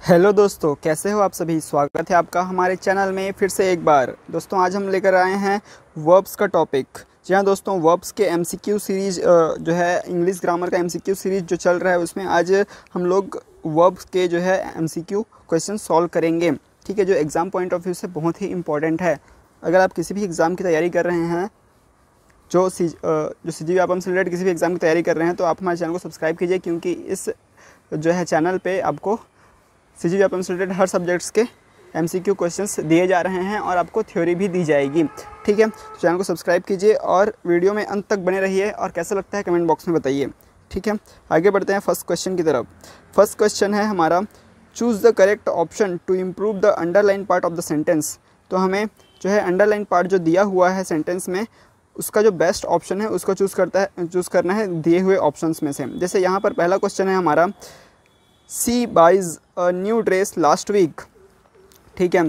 Hello दोस्तों, कैसे हो आप सभी। स्वागत है आपका हमारे चैनल में फिर से एक बार। दोस्तों आज हम लेकर आए हैं वर्ब्स का टॉपिक। जी हाँ दोस्तों, वर्ब्स के एमसीक्यू सीरीज जो है इंग्लिश ग्रामर का एमसीक्यू सीरीज जो चल रहा है उसमें आज हम लोग वर्ब्स के जो है एमसीक्यू क्वेश्चन सॉल्व करेंगे। ठीक है, जो एग्ज़ाम पॉइंट ऑफ व्यू से बहुत ही इंपॉर्टेंट है। अगर आप किसी भी एग्ज़ाम की तैयारी कर रहे हैं, जो सीजी व्यापम से रिलेटेड किसी भी एग्ज़ाम की तैयारी कर रहे हैं, तो आप हमारे चैनल को सब्सक्राइब कीजिए, क्योंकि इस जो है चैनल पे आपको सीजी व्यापम से रिलेटेड हर सब्जेक्ट्स के एमसीक्यू क्वेश्चंस दिए जा रहे हैं और आपको थ्योरी भी दी जाएगी। ठीक है, तो चैनल को सब्सक्राइब कीजिए और वीडियो में अंत तक बने रहिए और कैसा लगता है कमेंट बॉक्स में बताइए। ठीक है, आगे बढ़ते हैं फर्स्ट क्वेश्चन की तरफ। फर्स्ट क्वेश्चन है हमारा, choose the correct option to improve the underline part of the sentence. तो हमें जो है अंडरलाइन पार्ट जो दिया हुआ है सेंटेंस में, उसका जो बेस्ट ऑप्शन है उसको चूज़ करना है दिए हुए ऑप्शंस में से। जैसे यहाँ पर पहला क्वेश्चन है हमारा, she buys a new dress last week. ठीक है,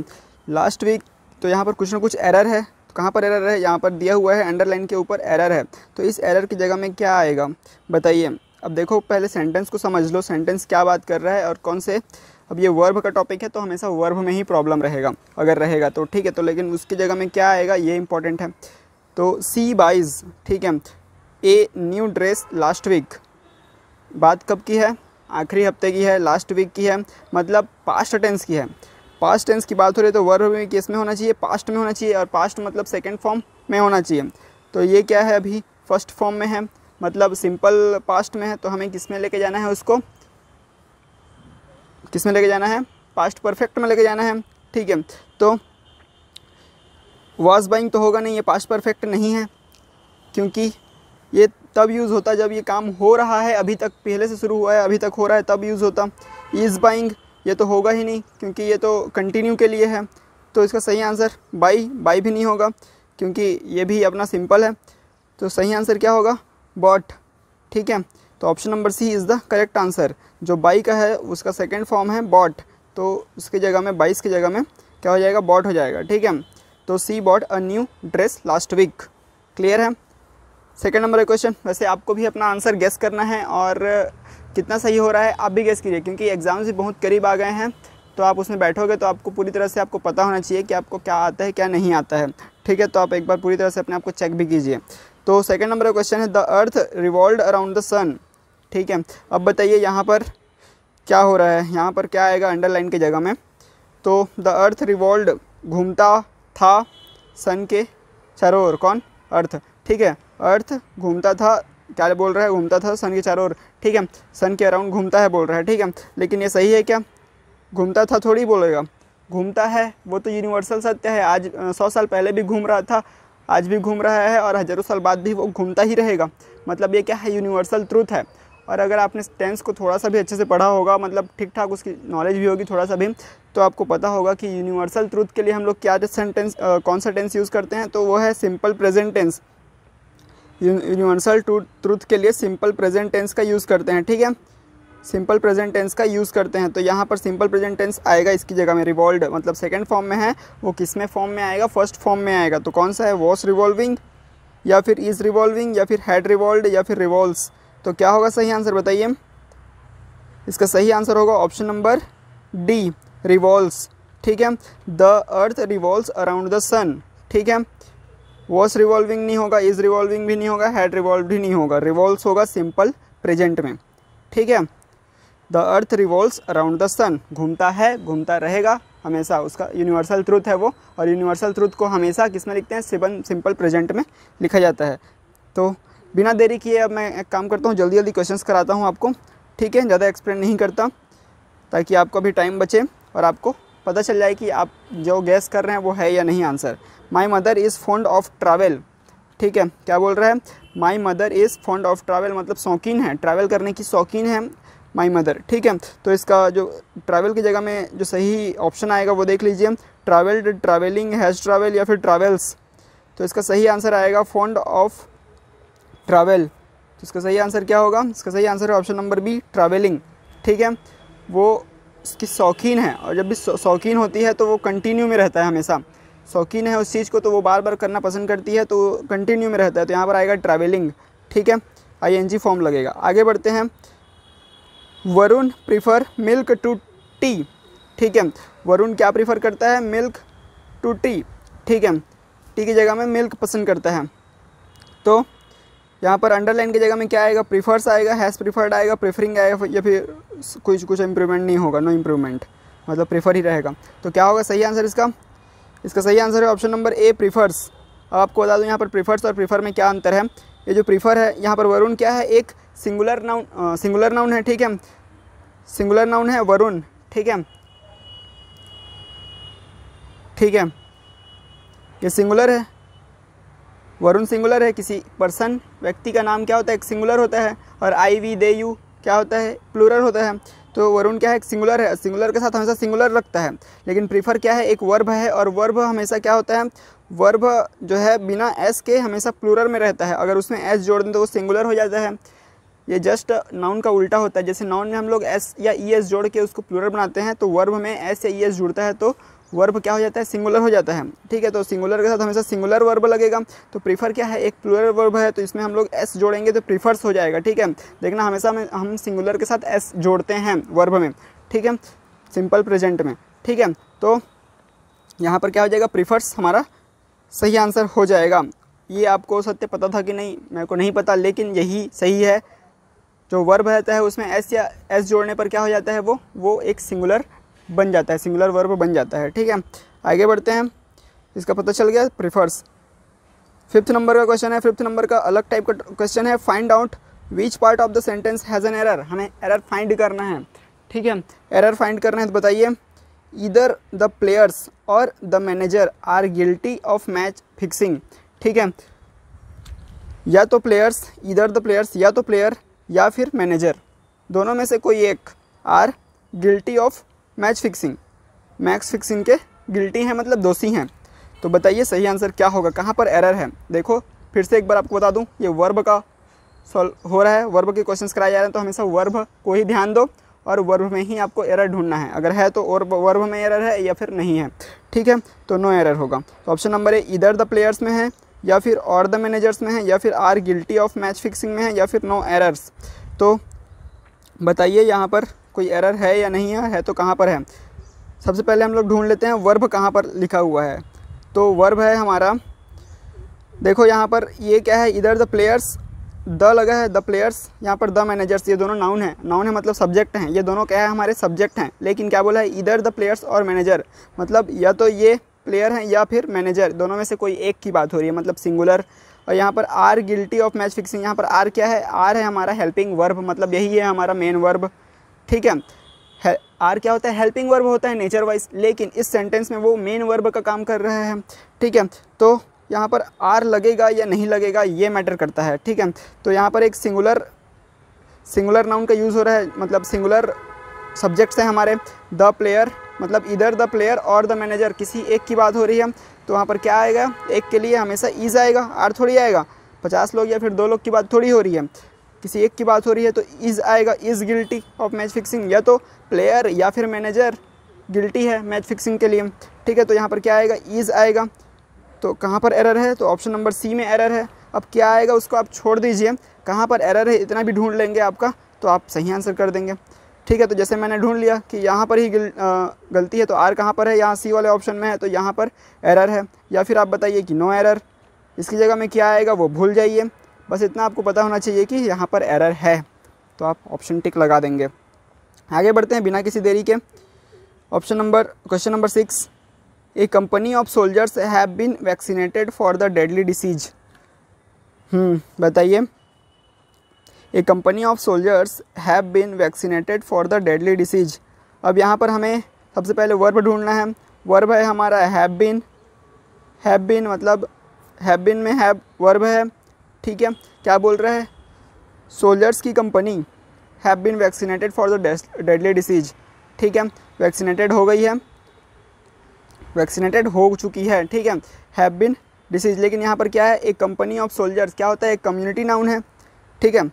लास्ट वीक, तो यहाँ पर कुछ ना कुछ एरर है। तो कहाँ पर एरर है? यहाँ पर दिया हुआ है अंडरलाइन के ऊपर एरर है। तो इस एरर की जगह में क्या आएगा बताइए। अब देखो, पहले सेंटेंस को समझ लो, सेंटेंस क्या बात कर रहा है और कौन से। अब ये वर्ब का टॉपिक है तो हमेशा वर्ब में ही प्रॉब्लम रहेगा अगर रहेगा तो। ठीक है, तो लेकिन उसकी जगह में क्या आएगा ये इंपॉर्टेंट है। तो सी बाइज, ठीक है, a new dress last week, बात कब की है? आखिरी हफ्ते की है, लास्ट वीक की है, मतलब पास्ट टेंस की है। पास्ट टेंस की बात हो रही है तो वर्ब में किस में होना चाहिए? पास्ट में होना चाहिए, और पास्ट मतलब सेकंड फॉर्म में होना चाहिए। तो ये क्या है? अभी फर्स्ट फॉर्म में है, मतलब सिंपल पास्ट में है। तो हमें किस में लेके जाना है उसको? किस में लेके जाना है? पास्ट परफेक्ट में लेके जाना है। ठीक है, तो वॉज बाइंग तो होगा नहीं, ये पास्ट परफेक्ट नहीं है, क्योंकि ये तब यूज़ होता जब ये काम हो रहा है, अभी तक पहले से शुरू हुआ है, अभी तक हो रहा है, तब यूज़ होता। इज़ बाइंग ये तो होगा ही नहीं, क्योंकि ये तो कंटिन्यू के लिए है। तो इसका सही आंसर बाई भी नहीं होगा, क्योंकि ये भी अपना सिंपल है। तो सही आंसर क्या होगा? बॉट। ठीक है, तो option number C is the correct answer. जो बाई का है उसका सेकेंड फॉर्म है बॉट, तो उसकी जगह में बाईस की जगह में क्या हो जाएगा? बॉट हो जाएगा। ठीक है, तो she bought a new dress last week. Clear है? सेकेंड नंबर का क्वेश्चन। वैसे आपको भी अपना आंसर गेस करना है और कितना सही हो रहा है आप भी गेस कीजिए, क्योंकि एग्ज़ाम से बहुत करीब आ गए हैं। तो आप उसमें बैठोगे तो आपको पूरी तरह से आपको पता होना चाहिए कि आपको क्या आता है क्या नहीं आता है। ठीक है, तो आप एक बार पूरी तरह से अपने आप को चेक भी कीजिए। तो सेकेंड नंबर का क्वेश्चन है, the earth revolved around the sun. ठीक है, अब बताइए यहाँ पर क्या हो रहा है? यहाँ पर क्या आएगा अंडरलाइन की जगह में? तो द अर्थ रिवॉल्व्ड, घूमता था सन के चारों ओर। कौन? अर्थ। ठीक है, अर्थ घूमता था, क्या बोल रहा है? घूमता था सन के चारों ओर। ठीक है, सन के अराउंड घूमता है बोल रहा है। ठीक है, लेकिन ये सही है क्या? घूमता था थोड़ी बोलेगा, घूमता है वो तो यूनिवर्सल सत्य है। आज 100 साल पहले भी घूम रहा था, आज भी घूम रहा है, और हज़ारों साल बाद भी वो घूमता ही रहेगा। मतलब ये क्या है? यूनिवर्सल ट्रूथ है। और अगर आपने टेंस को थोड़ा सा भी अच्छे से पढ़ा होगा, मतलब ठीक ठाक उसकी नॉलेज भी होगी थोड़ा सा भी, तो आपको पता होगा कि यूनिवर्सल ट्रूथ के लिए हम लोग क्या सेंटेंस कौन सा टेंस यूज़ करते हैं? तो वो है simple present tense. Universal truth के लिए सिंपल प्रेजेंट टेंस का यूज़ करते हैं। ठीक है, सिंपल प्रेजेंट टेंस का यूज़ करते हैं। तो यहाँ पर सिंपल प्रेजेंट टेंस आएगा इसकी जगह में। रिवॉल्व्ड मतलब सेकंड फॉर्म में है, वो किस में फॉर्म में आएगा? फर्स्ट फॉर्म में आएगा। तो कौन सा है? वॉस रिवॉल्विंग, या फिर इज़ रिवॉल्विंग, या फिर हैड रिवॉल्व्ड, या फिर रिवॉल्व्स। तो क्या होगा सही आंसर बताइए? इसका सही आंसर होगा ऑप्शन नंबर डी, रिवॉल्व्स। ठीक है, the earth revolves around the sun. ठीक है, वॉस रिवॉल्विंग नहीं होगा, इज़ रिवॉल्विंग भी नहीं होगा, हैड रिवॉल्व भी नहीं होगा, रिवॉल्व्स होगा सिंपल प्रेजेंट में। ठीक है, the earth revolves around the sun, घूमता है, घूमता रहेगा हमेशा, उसका यूनिवर्सल ट्रूथ है वो। और यूनिवर्सल ट्रूथ को हमेशा किस में लिखते हैं? सिंपल प्रेजेंट में लिखा जाता है। तो बिना देरी किए अब मैं एक काम करता हूँ, जल्दी जल्दी क्वेश्चंस कराता हूँ आपको। ठीक है, ज़्यादा एक्सप्लेन नहीं करता, ताकि आपको भी टाइम बचे और आपको पता चल जाए कि आप जो गैस कर रहे हैं वो है या नहीं answer. My mother is fond of travel. ठीक है, क्या बोल रहा है? My mother is fond of travel, मतलब शौकीन है, ट्रैवल करने की शौकीन है माई मदर। ठीक है, तो इसका जो ट्रैवल की जगह में जो सही ऑप्शन आएगा वो देख लीजिए, ट्रैवल्ड, ट्रैवलिंग, हैज़ ट्रैवल, या फिर ट्रैवल्स। तो इसका सही आंसर आएगा फॉन्ड ऑफ ट्रैवल। तो इसका सही आंसर क्या होगा? इसका सही आंसर है ऑप्शन नंबर बी, ट्रैवलिंग। ठीक है, वो उसकी शौकीन है, और जब भी शौकीन होती है तो वो कंटिन्यू में रहता है हमेशा। शौकीन है उस चीज़ को तो वो बार बार करना पसंद करती है, तो कंटिन्यू में रहता है। तो यहाँ पर आएगा ट्रैवलिंग। ठीक है, ING फॉर्म लगेगा। आगे बढ़ते हैं, Varun prefer milk to tea. ठीक है। वरुण क्या प्रीफर करता है, मिल्क टू टी, ठीक है, टी की जगह में मिल्क पसंद करता है। तो यहाँ पर अंडरलाइन की जगह में क्या आएगा, प्रीफर्स आएगा, हैज़ प्रीफर्ड आएगा, प्रीफरिंग आएगा, या फिर कुछ इम्प्रूवमेंट नहीं होगा, नो इम्प्रूवमेंट, मतलब प्रीफर ही रहेगा। तो क्या होगा सही आंसर इसका सही आंसर है ऑप्शन नंबर ए, प्रीफर्स। अब आपको बता दूं यहाँ पर प्रीफर्स और प्रीफर में क्या अंतर है। ये जो प्रीफर है यहाँ पर वरुण क्या है, एक सिंगुलर नाउन है, ठीक है, सिंगुलर नाउन है वरुण, ठीक है, ठीक है, ये सिंगुलर है, वरुण सिंगुलर है, किसी पर्सन व्यक्ति का नाम क्या होता है, एक सिंगुलर होता है, और आई वी दे यू क्या होता है, प्लूरल होता है। तो वरुण क्या है, एक सिंगुलर है, सिंगुलर के साथ हमेशा सिंगुलर रखता है। लेकिन प्रीफर क्या है, एक वर्ब है, और वर्ब हमेशा क्या होता है, वर्ब जो है बिना एस के हमेशा प्लूरल में रहता है। अगर उसमें एस जोड़ दें तो वो सिंगुलर हो जाता है। ये जस्ट नाउन का उल्टा होता है। जैसे नाउन में हम लोग एस या ई एस जोड़ के उसको प्लूरल बनाते हैं, तो वर्ब में एस या ई एस जुड़ता है तो वर्ब क्या हो जाता है, सिंगुलर हो जाता है, ठीक है। तो सिंगुलर के साथ हमेशा सिंगुलर वर्ब लगेगा। तो प्रीफर क्या है, एक प्लूरल वर्ब है, तो इसमें हम लोग एस जोड़ेंगे तो प्रीफर्स हो जाएगा, ठीक है। देखना हमेशा हम सिंगुलर के साथ एस जोड़ते हैं वर्ब में, ठीक है, सिंपल प्रेजेंट में, ठीक है। तो यहाँ पर क्या हो जाएगा, प्रीफर्स हमारा सही आंसर हो जाएगा। ये आपको सत्य पता था कि नहीं, मेरे को नहीं पता, लेकिन यही सही है। जो वर्ब रहता है उसमें एस या एस जोड़ने पर क्या हो जाता है, वो एक सिंगुलर बन जाता है, सिंगुलर वर्ब बन जाता है, ठीक है। आगे बढ़ते हैं, इसका पता चल गया प्रीफर्स। 5th नंबर का क्वेश्चन है। 5th नंबर का अलग टाइप का क्वेश्चन है, find out which part of the sentence has an error. हमें एरर फाइंड करना है, ठीक है, एरर फाइंड करना है। तो बताइए, ईदर द प्लेयर्स और the manager are guilty of match fixing, ठीक है। या तो प्लेयर्स, ईदर द प्लेयर्स, या तो प्लेयर या फिर मैनेजर, दोनों में से कोई एक are guilty of match fixing के गिल्टी हैं, मतलब दोषी हैं। तो बताइए सही आंसर क्या होगा, कहाँ पर एरर है। देखो फिर से एक बार आपको बता दूं, ये वर्ब का सॉल्व हो रहा है, वर्ब के क्वेश्चंस कराए जा रहे हैं, तो हमेशा वर्ब को ही ध्यान दो और वर्ब में ही आपको एरर ढूंढना है। अगर है तो और वर्ब में एरर है या फिर नहीं है, ठीक है, तो नो एरर होगा। तो ऑप्शन नंबर ए, इधर द प्लेयर्स में है, या फिर और द मैनेजर्स में है, या फिर are guilty of match fixing में है, या फिर नो एरर्स। तो बताइए यहाँ पर कोई एरर है या नहीं है तो कहाँ पर है। सबसे पहले हम लोग ढूंढ लेते हैं वर्ब कहाँ पर लिखा हुआ है। तो वर्ब है हमारा, देखो यहाँ पर ये क्या है, इधर द प्लेयर्स, द लगा है, द प्लेयर्स, यहाँ पर द मैनेजर्स, ये दोनों नाउन है, नाउन है मतलब सब्जेक्ट हैं, ये दोनों क्या है, हमारे सब्जेक्ट हैं। लेकिन क्या बोला है, इधर द प्लेयर्स और मैनेजर, मतलब या तो ये प्लेयर हैं या फिर मैनेजर, दोनों में से कोई एक की बात हो रही है, मतलब सिंगुलर। और यहाँ पर are guilty of match fixing, यहाँ पर आर क्या है, आर है हमारा हेल्पिंग वर्ब, मतलब यही है हमारा मेन वर्ब, ठीक है। आर क्या होता है, हेल्पिंग वर्ब होता है नेचर वाइज, लेकिन इस सेंटेंस में वो मेन वर्ब का काम कर रहे हैं, ठीक है। तो यहाँ पर आर लगेगा या नहीं लगेगा ये मैटर करता है, ठीक है। तो यहाँ पर एक सिंगुलर नाउन का यूज़ हो रहा है, मतलब सिंगुलर सब्जेक्ट्स हैं हमारे, द प्लेयर, मतलब इधर द प्लेयर और द मैनेजर, किसी एक की बात हो रही है। तो वहाँ पर क्या आएगा, एक के लिए हमेशा इज़ आएगा, आर थोड़ी आएगा। 50 लोग या फिर 2 लोग की बात थोड़ी हो रही है, किसी एक की बात हो रही है, तो इज़ आएगा, is guilty of match fixing, या तो प्लेयर या फिर मैनेजर गिल्टी है मैच फिक्सिंग के लिए, ठीक है। तो यहाँ पर क्या आएगा, इज़ आएगा। तो कहाँ पर एरर है, तो ऑप्शन नंबर सी में एरर है। अब क्या आएगा उसको आप छोड़ दीजिए, कहाँ पर एरर है इतना भी ढूंढ लेंगे आपका, तो आप सही आंसर कर देंगे, ठीक है। तो जैसे मैंने ढूंढ लिया कि यहाँ पर ही गलती है, तो आर कहाँ पर है, यहाँ सी वाले ऑप्शन में है, तो यहाँ पर एरर है। या फिर आप बताइए कि नो एरर, इसकी जगह में क्या आएगा वो भूल जाइए, बस इतना आपको पता होना चाहिए कि यहाँ पर एरर है, तो आप ऑप्शन टिक लगा देंगे। आगे बढ़ते हैं बिना किसी देरी के। Question number 6, a company of soldiers have been vaccinated for the deadly disease. बताइए, a company of soldiers have been vaccinated for the deadly disease. अब यहाँ पर हमें सबसे पहले वर्ब ढूंढना है। वर्ब है हमारा हैव बीन, मतलब हैव बीन में हैव वर्ब है, ठीक है। क्या बोल रहा है, सोल्जर्स की company have been vaccinated for the deadly disease, ठीक है। वैक्सीनेटेड हो गई है, वैक्सीनेटेड हो चुकी है, ठीक है, हैव बीन डिसीज। लेकिन यहाँ पर क्या है, एक कंपनी ऑफ सोल्जर्स क्या होता है, एक कम्युनिटी नाउन है, ठीक है,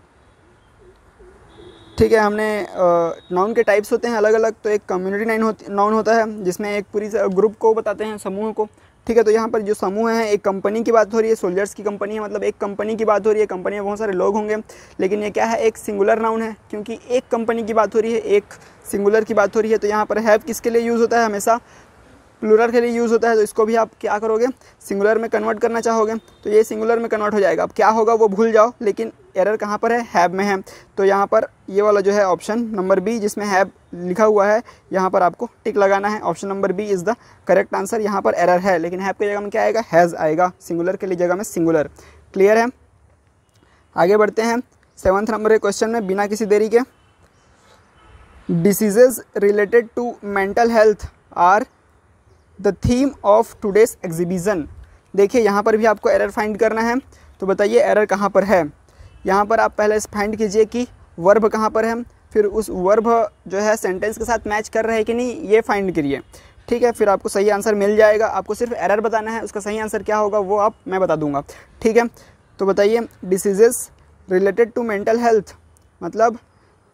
ठीक है। हमने नाउन के टाइप्स होते हैं अलग अलग, तो एक कम्युनिटी नाउन होता है जिसमें एक पूरी ग्रुप को बताते हैं, समूह को, ठीक है। तो यहाँ पर जो समूह है, एक कंपनी की बात हो रही है, सोल्जर्स की कंपनी है, मतलब एक कंपनी की बात हो रही है। कंपनी में बहुत सारे लोग होंगे, लेकिन ये क्या है, एक सिंगुलर नाउन है, क्योंकि एक कंपनी की बात हो रही है, एक सिंगुलर की बात हो रही है। तो यहाँ पर हैव किसके लिए यूज़ होता है, हमेशा प्लूरल के लिए यूज़ होता है। तो इसको भी आप क्या करोगे, सिंगुलर में कन्वर्ट करना चाहोगे, तो ये सिंगुलर में कन्वर्ट हो जाएगा। अब क्या होगा वो भूल जाओ, लेकिन एरर कहाँ पर है, हैव में है। तो यहाँ पर ये वाला जो है ऑप्शन नंबर बी जिसमें हैव लिखा हुआ है, यहाँ पर आपको टिक लगाना है। Option number B is the correct answer. यहाँ पर एरर है, लेकिन हैव की जगह में क्या आएगा, हैज़ आएगा, सिंगुलर के लिए जगह में सिंगुलर। क्लियर है। आगे बढ़ते हैं 7th नंबर के क्वेश्चन में, बिना किसी देरी के। Diseases related to mental health are the theme of today's exhibition. देखिए यहाँ पर भी आपको एरर फाइंड करना है, तो बताइए एरर कहाँ पर है। यहाँ पर आप पहले फाइंड कीजिए कि वर्ब कहाँ पर है, फिर उस वर्ब जो है सेंटेंस के साथ मैच कर रहा है कि नहीं, ये फाइंड करिए। ठीक है, फिर आपको सही आंसर मिल जाएगा। आपको सिर्फ एरर बताना है, उसका सही आंसर क्या होगा वो मैं बता दूंगा। ठीक है, तो बताइए diseases related to mental health, मतलब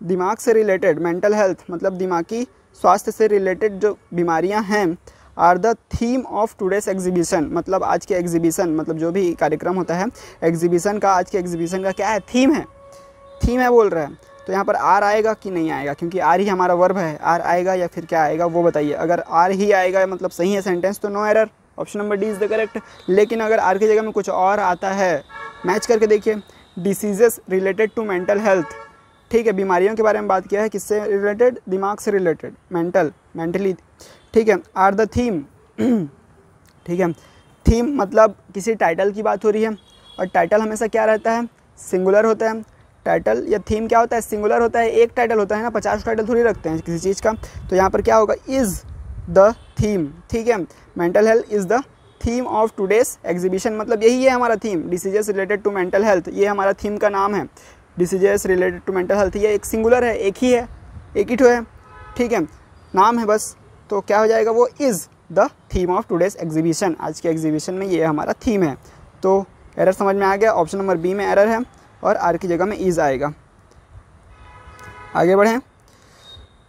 दिमाग से रिलेटेड, मेंटल हेल्थ मतलब दिमागी स्वास्थ्य से रिलेटेड जो बीमारियां हैं, are the theme of today's exhibition, मतलब आज के एग्जीबिशन, मतलब जो भी कार्यक्रम होता है एग्जीबिशन का, आज के एग्जीबिशन का क्या है, थीम है, थीम है बोल रहा है। तो यहाँ पर आर आएगा कि नहीं आएगा, क्योंकि आर ही हमारा वर्ब है, आर आएगा या फिर क्या आएगा वो बताइए। अगर आर ही आएगा मतलब सही है सेंटेंस, तो no error, option number D is the correct. लेकिन अगर आर की जगह में कुछ और आता है, मैच करके देखिए, diseases related to mental health, ठीक है, बीमारियों के बारे में बात किया है, किससे रिलेटेड, दिमाग से रिलेटेड, मेंटली, ठीक है। आर द थीम, ठीक है, थीम मतलब किसी टाइटल की बात हो रही है, और टाइटल हमेशा क्या रहता है, सिंगुलर होता है। टाइटल या थीम क्या होता है, सिंगुलर होता है, एक टाइटल होता है ना, 50 टाइटल थोड़ी रखते हैं किसी चीज़ का। तो यहाँ पर क्या होगा, इज़ द थीम, ठीक है, mental health is the theme of today's exhibition, मतलब यही है हमारा theme, diseases related to mental health, ये हमारा थीम का नाम है, diseases related to mental health. ये एक सिंगुलर है, एक ही है, एक ही ठो है, ठीक है, नाम है बस। तो क्या हो जाएगा, वो is the theme of today's exhibition, आज के एग्जीबिशन में ये हमारा थीम है। तो एरर समझ में आ गया, ऑप्शन नंबर बी में एरर है और आर की जगह में इज़ आएगा। आगे बढ़ें,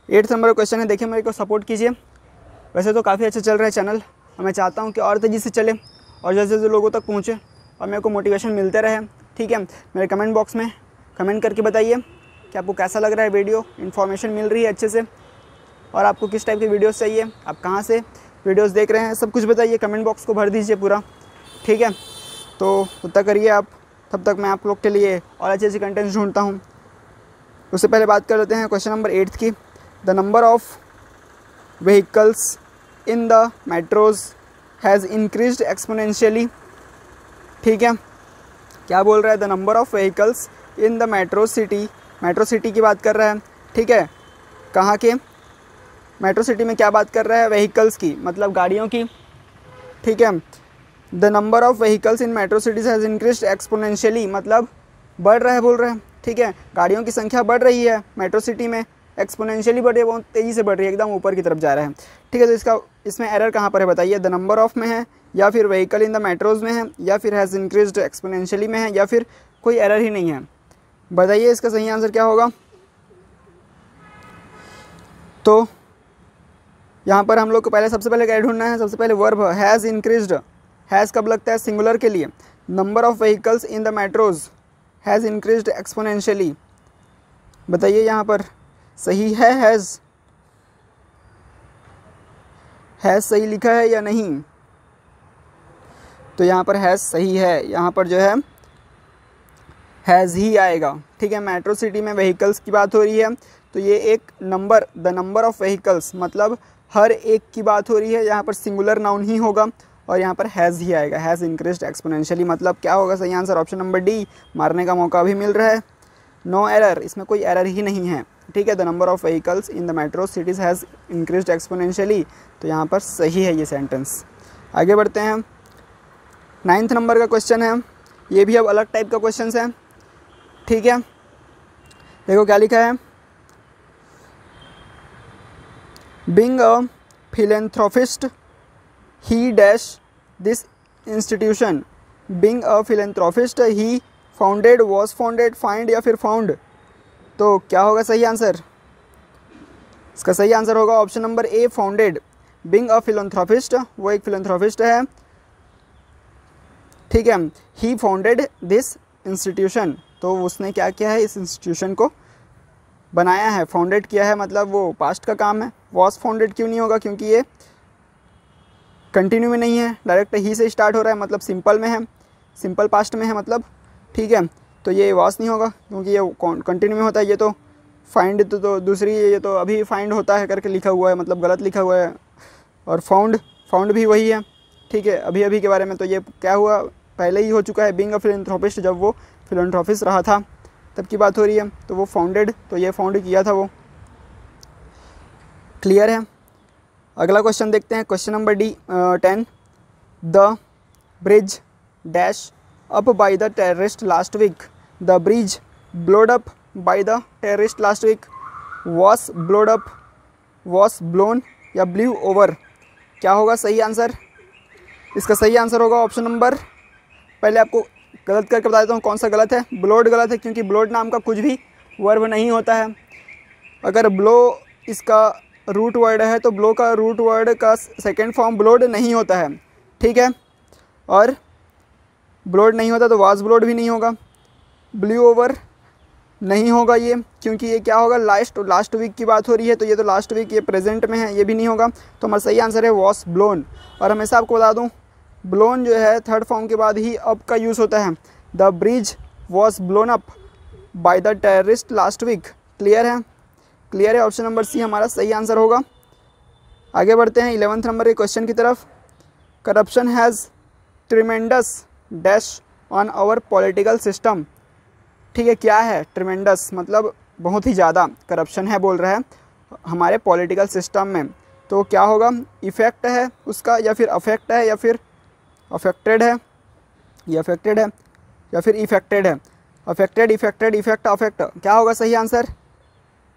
8th नंबर क्वेश्चन है, देखिए मेरे को सपोर्ट कीजिए। वैसे तो काफ़ी अच्छा चल रहा है चैनल, और मैं चाहता हूँ कि और तेज़ी से चले और जैसे जैसे लोगों तक पहुँचे और मेरे को मोटिवेशन मिलते रहे। ठीक है, मेरे कमेंट बॉक्स में कमेंट करके बताइए कि आपको कैसा लग रहा है वीडियो, इन्फॉर्मेशन मिल रही है अच्छे से, और आपको किस टाइप के वीडियोस चाहिए, आप कहाँ से वीडियोस देख रहे हैं, सब कुछ बताइए, कमेंट बॉक्स को भर दीजिए पूरा। ठीक है, तो उतना करिए आप, तब तक मैं आप लोग के लिए और अच्छे अच्छे कंटेंट्स ढूंढता हूँ। उससे पहले बात कर लेते हैं क्वेश्चन नंबर 8 की। The number of vehicles in the metros has increased exponentially. ठीक है, क्या बोल रहा है, the number of vehicles in the metro city की बात कर रहा है। ठीक है, कहाँ के, मेट्रो सिटी में क्या बात कर रहा है, व्हीकल्स की, मतलब गाड़ियों की। ठीक है, the number of vehicles in metro cities has increased exponentially, मतलब बढ़ रहा है बोल रहे हैं। ठीक है, गाड़ियों की संख्या बढ़ रही है मेट्रो सिटी में, एक्सपोनेंशियली बढ़ रही है, बहुत तेज़ी से बढ़ रही है, एकदम ऊपर की तरफ जा रहा है। ठीक है, तो इसमें एरर कहाँ पर है बताइए, द नंबर ऑफ में है, या फिर व्हीकल इन द मेट्रोज में है, या फिर हैज़ इंक्रीज्ड एक्सपोनेंशियली में है, या फिर कोई एरर ही नहीं है। बताइए इसका सही आंसर क्या होगा। तो यहाँ पर हम लोग को पहले सबसे पहले क्या ढूंढना है, सबसे पहले वर्ब हैज़ इंक्रीज्ड, हैज़ कब लगता है, सिंगुलर के लिए। Number of vehicles in the metros has increased exponentially, बताइए यहाँ पर सही है, हैज़ सही लिखा है या नहीं। तो यहाँ पर हैज़ सही है, यहाँ पर जो है हैज़ ही आएगा। ठीक है, मेट्रो सिटी में व्हीकल्स की बात हो रही है, तो ये एक number, the number of vehicles मतलब हर एक की बात हो रही है, यहाँ पर सिंगुलर नाउन ही होगा, और यहाँ पर हैज़ ही आएगा, हैज़ इंक्रीज्ड एक्सपोनेंशियली, मतलब क्या होगा सही आंसर, ऑप्शन नंबर डी। मारने का मौका भी मिल रहा है, नो एरर, इसमें कोई एरर ही नहीं है। ठीक है, the number of vehicles in the metro cities has increased exponentially, तो यहाँ पर सही है ये सेंटेंस। आगे बढ़ते हैं, 9th नंबर का क्वेश्चन है, ये भी अब अलग टाइप का क्वेश्चन है। ठीक है, देखो क्या लिखा है, being a philanthropist he dash this institution, being a philanthropist he founded, was founded, find या फिर फाउंड। तो क्या होगा सही आंसर, इसका सही आंसर होगा option number A, founded. Being a philanthropist, वो एक फिलेंथ्रोपिस्ट है, ठीक है। ही फाउंडेड दिस इंस्टीट्यूशन, तो उसने क्या किया है, इस इंस्टीट्यूशन को बनाया है, फाउंडेड किया है, मतलब वो पास्ट का काम है। वॉज फाउंडेड क्यों नहीं होगा, क्योंकि ये कंटिन्यू में नहीं है, डायरेक्ट ही से स्टार्ट हो रहा है, मतलब सिंपल में है, सिंपल पास्ट में है मतलब, ठीक है। तो ये वॉज नहीं होगा क्योंकि ये कंटिन्यू में होता है। ये तो फाइंड तो दूसरी, ये तो अभी फाइंड होता है करके लिखा हुआ है, मतलब गलत लिखा हुआ है। और फाउंड भी वही है, ठीक है, अभी अभी के बारे में। तो ये क्या हुआ, पहले ही हो चुका है। बीइंग अ फिलैंथ्रोपिस्ट, जब वो फिलैंथ्रोपिस्ट रहा था तब की बात हो रही है। तो वो फाउंडेड, तो ये फाउंड किया था वो, क्लियर है। अगला क्वेश्चन देखते हैं, question number 10। The bridge dash up by the terrorist last week, the bridge blowed up by the terrorist last week, was blowed up, was blown या ब्ल्यू ओवर, क्या होगा सही आंसर? इसका सही आंसर होगा ऑप्शन नंबर, पहले आपको गलत करके बता देता हूँ कौन सा गलत है। ब्लोड गलत है, क्योंकि ब्लोड नाम का कुछ भी वर्ब नहीं होता है। अगर ब्लो इसका रूट वर्ड है तो ब्लो का रूट वर्ड का सेकेंड फॉर्म ब्लोड नहीं होता है, ठीक है। और ब्लोड नहीं होता तो वाज ब्लोड भी नहीं होगा, ब्ल्यू ओवर नहीं होगा ये, क्योंकि ये क्या होगा, लास्ट वीक की बात हो रही है, तो ये तो लास्ट वीक, ये प्रेजेंट में है, ये भी नहीं होगा। तो हमारा सही आंसर है वॉस ब्लोन। और हमेशा आपको बता दूं, ब्लोन जो है थर्ड फॉर्म के बाद ही अप का यूज़ होता है। The bridge was blown up by the terrorist last week, clear है, क्लियर है। ऑप्शन नंबर सी हमारा सही आंसर होगा। आगे बढ़ते हैं 11th नंबर के क्वेश्चन की तरफ। Corruption has tremendous dash on our political system, ठीक है। क्या है ट्रिमेंडस, मतलब बहुत ही ज़्यादा करप्शन है बोल रहा है हमारे पॉलिटिकल सिस्टम में। तो क्या होगा, इफ़ेक्ट है उसका, या फिर अफेक्ट है, या फिर अफेक्टेड है, या अफेक्टेड है, या फिर इफेक्टेड है। अफेक्टेड, इफेक्टेड, इफेक्ट, अफेक्ट, क्या होगा सही आंसर?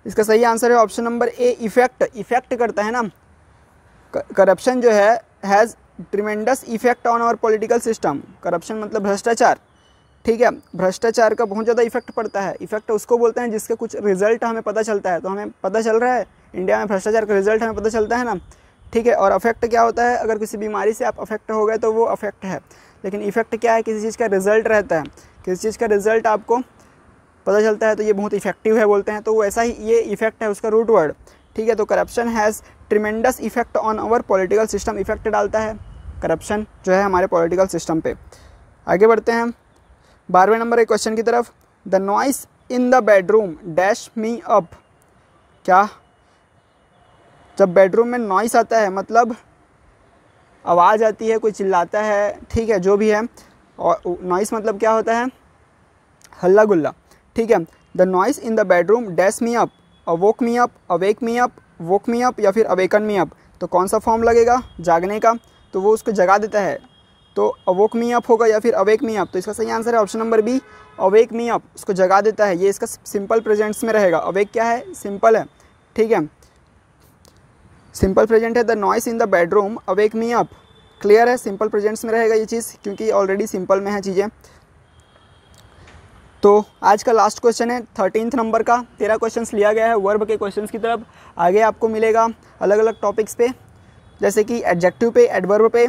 इसका सही आंसर है option number A, effect. Effect करता है ना, करप्शन जो है has tremendous effect on our political system. Corruption मतलब भ्रष्टाचार, ठीक है। भ्रष्टाचार का बहुत ज़्यादा इफेक्ट पड़ता है। इफेक्ट उसको बोलते हैं जिसके कुछ रिजल्ट हमें पता चलता है। तो हमें पता चल रहा है इंडिया में भ्रष्टाचार का रिजल्ट हमें पता चलता है ना, ठीक है। और अफेक्ट क्या होता है, अगर किसी बीमारी से आप अफेक्ट हो गए तो वो अफेक्ट है। लेकिन इफेक्ट क्या है, किसी चीज़ का रिजल्ट रहता है, किसी चीज़ का रिजल्ट आपको पता चलता है तो ये बहुत इफेक्टिव है बोलते हैं। तो वैसा ही ये इफेक्ट है उसका रूट वर्ड, ठीक है। तो corruption has tremendous effect on our political system, effect डालता है करप्शन जो है हमारे पॉलिटिकल सिस्टम पे। आगे बढ़ते हैं 12वें नंबर के क्वेश्चन की तरफ। The noise in the bedroom dash me up, क्या, जब बेडरूम में नॉइस आता है मतलब आवाज़ आती है, कोई चिल्लाता है, ठीक है, जो भी है। और नॉइस मतलब क्या होता है, हल्ला गुल्ला, ठीक है। The noise in the bedroom dash me up, अवोक me up, awake me up, woke me up, या फिर अवेकन मी अप। तो कौन सा फॉर्म लगेगा जागने का, तो वो उसको जगा देता है, तो अवोक मी अप होगा या फिर अवेक मी अप। तो इसका सही आंसर है option number B, awake me up, उसको जगा देता है। ये इसका सिंपल प्रेजेंट्स में रहेगा। अवेक क्या है, सिंपल है, ठीक है, सिंपल प्रेजेंट है। The noise in the bedroom awake me up, clear है, सिंपल प्रेजेंट्स में रहेगा ये चीज़, क्योंकि ऑलरेडी सिंपल में है चीज़ें। तो आज का लास्ट क्वेश्चन है 13th नंबर का। 13 क्वेश्चंस लिया गया है वर्ब के क्वेश्चंस की तरफ। आगे आपको मिलेगा अलग अलग टॉपिक्स पे, जैसे कि एडजेक्टिव पे, एडवर्ब पे,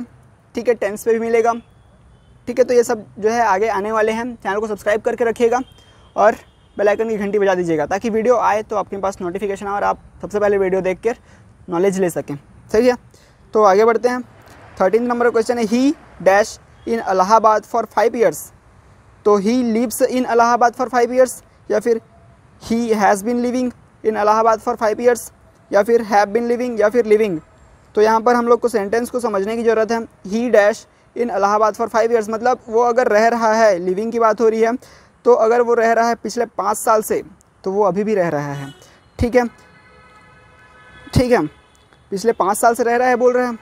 ठीक है, टेंस पे भी मिलेगा, ठीक है। तो ये सब जो है आगे आने वाले हैं। चैनल को सब्सक्राइब करके रखिएगा और बेल आइकन की घंटी बजा दीजिएगा, ताकि वीडियो आए तो आपके पास नोटिफिकेशन आए और आप सबसे पहले वीडियो देख कर नॉलेज ले सकें, सही है। तो आगे बढ़ते हैं। 13th नंबर का क्वेश्चन है, he dash in Allahabad for 5 years. तो he lives in Allahabad for 5 years, या फिर he has been living in Allahabad for 5 years, या फिर हैव बीन लिविंग, या फिर लिविंग। तो यहाँ पर हम लोग को सेंटेंस को समझने की ज़रूरत है। He dash in Allahabad for 5 years मतलब वो अगर रह रहा है, लिविंग की बात हो रही है, तो अगर वो रह रहा है पिछले 5 साल से, तो वो अभी भी रह रहा है, ठीक है, ठीक है, पिछले 5 साल से रह रहा है बोल रहे हैं।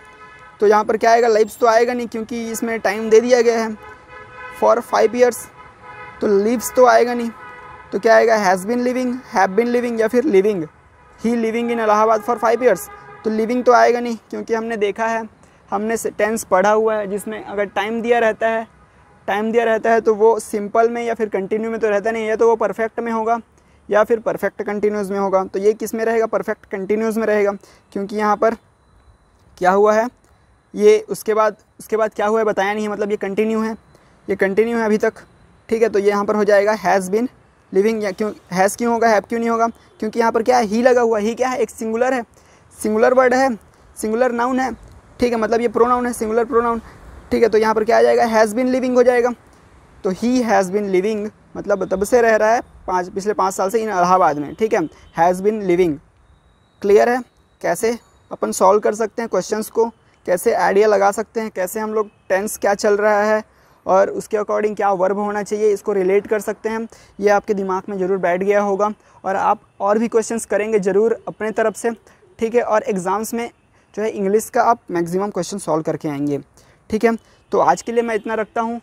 तो यहाँ पर क्या आएगा, लिव्स तो आएगा नहीं, क्योंकि इसमें टाइम दे दिया गया है फॉर 5 ईयर्स, तो लिव्स तो आएगा नहीं। तो क्या आएगा, has been living, have been living, या फिर living. He living in Allahabad for 5 years, तो लिविंग तो आएगा नहीं, क्योंकि हमने देखा है, हमने टेंस पढ़ा हुआ है, जिसमें अगर टाइम दिया रहता है तो वो सिंपल में या फिर कंटिन्यू में तो रहता नहीं है, तो वो परफेक्ट में होगा या फिर परफेक्ट कंटिन्यूस में होगा। तो ये किस में रहेगा, परफेक्ट कंटिन्यूस में रहेगा, क्योंकि यहाँ पर क्या हुआ है, ये उसके बाद क्या हुआ है बताया नहीं है, मतलब ये कंटिन्यू है। ये कंटिन्यू है अभी तक, ठीक है। तो ये यहाँ पर हो जाएगा हैज़ बिन लिविंग, या क्यों हैज़ क्यों होगा, हैव क्यों नहीं होगा, क्योंकि यहाँ पर क्या है, ही लगा हुआ। ही क्या है, एक सिंगुलर है, सिंगुलर वर्ड है, सिंगुलर नाउन है, ठीक है, मतलब ये प्रोनाउन है, सिंगुलर प्रोनाउन, ठीक है। तो यहाँ पर क्या आ जाएगा, हैज़ बिन लिविंग हो जाएगा। तो ही हैज़ बिन लिविंग मतलब तब से रह रहा है पिछले 5 साल से इन इलाहाबाद में, ठीक है। हैज़ बिन लिविंग क्लियर है। कैसे अपन सॉल्व कर सकते हैं क्वेश्चंस को, कैसे आइडिया लगा सकते हैं, कैसे हम लोग टेंस क्या चल रहा है और उसके अकॉर्डिंग क्या वर्ब होना चाहिए, इसको रिलेट कर सकते हैं। ये आपके दिमाग में ज़रूर बैठ गया होगा और आप और भी क्वेश्चंस करेंगे ज़रूर अपने तरफ से, ठीक है। और एग्ज़ाम्स में जो है इंग्लिश का आप मैक्सिमम क्वेश्चन सॉल्व करके आएंगे, ठीक है। तो आज के लिए मैं इतना रखता हूँ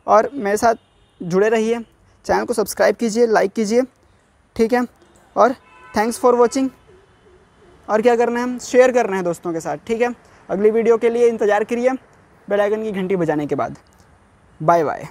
और मेरे साथ जुड़े रहिए, चैनल को सब्सक्राइब कीजिए, लाइक कीजिए, ठीक है। और थैंक्स फॉर वॉचिंग। और क्या करना है, शेयर करना है दोस्तों के साथ, ठीक है। अगली वीडियो के लिए इंतज़ार करिए बेल आइकन की घंटी बजाने के बाद। Bye bye.